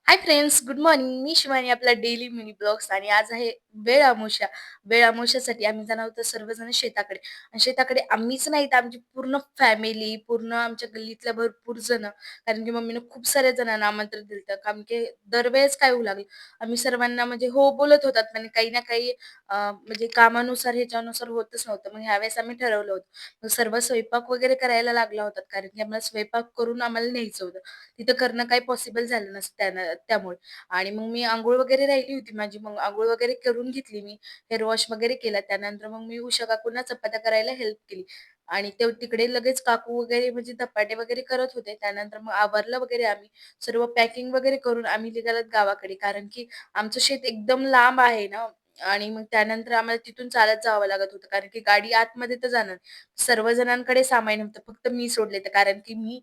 हाय friends, good morning. मी शिवानी आपला daily mini blogs आणि आज आहे वेळ अमावस्या. वेळ अमावस्यासाठी आम्ही जाणार होतो सर्वजण शेताकडे आणि शेताकडे आम्हीच नाही तर आमची पूर्ण फॅमिली, पूर्ण आमच्या गल्लीतल्या भरपूर जण. कारण की मम्मीनं खूप साऱ्या जणांना आमंत्रण दिलं होतं. कारण की दरवेळेस काय होऊ लागलं, आम्ही सर्वांना म्हणजे हो बोलत होतात, पण काही ना काही म्हणजे कामानुसार ह्याच्यानुसार होतच नव्हतं. मग ह्यावेळेस आम्ही ठरवलं होतं. मग सर्व स्वयंपाक वगैरे करायला लागला होता, कारण की आम्हाला स्वयंपाक करून आम्हाला न्यायचं होतं. तिथं करणं काही पॉसिबल झालं नसतं त्यामुळे. आणि मग मी अंघोळ वगैरे राहिली होती माझी. मग अंघोळ वगैरे करून घेतली मी. हेअर वॉश वगैरे केला. त्यानंतर मग मी उषा काकूंना चपात्या करायला हेल्प केली. आणि तिकडे लगेच काकू वगैरे म्हणजे धपाटे वगैरे करत होते. त्यानंतर मग आवरलं वगैरे आम्ही. सर्व पॅकिंग वगैरे करून आम्ही निघालोत गावाकडे. कारण की आमचं शेत एकदम लांब आहे ना. आणि मग त्यानंतर आम्हाला तिथून चालत जावं लागत होतं. कारण की गाडी आतमध्ये तर जाणार. सर्व जणांकडे सामान होतं. फक्त मी सोडले तर कारण की मी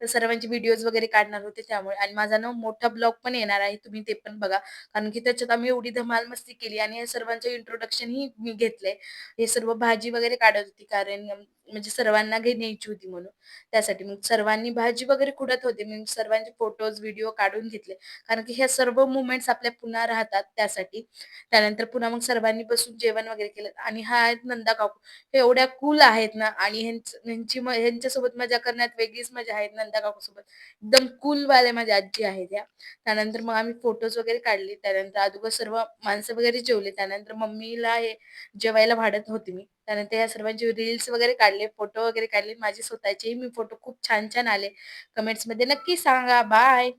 सर्वांचे व्हिडिओज वगैरे काढणार होते त्यामुळे. आणि माझा ना मोठा ब्लॉग पण येणार आहे. तुम्ही ते पण बघा. कारण की त्याच्यात आम्ही एवढी धमाल मस्ती केली आणि या सर्वांचं इंट्रोडक्शनही मी घेतलंय. हे सर्व भाजी वगैरे काढत होती कारण म्हणजे सर्वांना न्यायची होती म्हणून. त्यासाठी मग सर्वांनी भाजी वगैरे खुडत होते. मी सर्वांचे फोटोज, व्हिडिओ काढून घेतले. कारण की ह्या सर्व मोमेंट्स आपल्या पुन्हा राहतात त्यासाठी. त्यानंतर पुन्हा मग सर्वांनी बसून जेवण वगैरे केलं आणि हा आहेत नंदा काकू. हे एवढ्या कूल आहेत ना आणि ह्यांच्यासोबत मजा करण्यात वेगळीच मजा आहे नंदा काकूसोबत. एकदम कूलवाल्या माझ्या आजी आहेत त्या. त्यानंतर मग आम्ही फोटोज वगैरे काढले. त्यानंतर अगोदर सर्व माणसं वगैरे जेवले. त्यानंतर मम्मीला हे जेवायला वाढत होते मी. त्यानंतर या सर्वांचे रील्स वगैरे काढले, फोटो वगैरे काढले. माझे स्वतःचेही मी फोटो खूप छान-छान आले. कमेंट्समध्ये नक्की सांगा. बाय.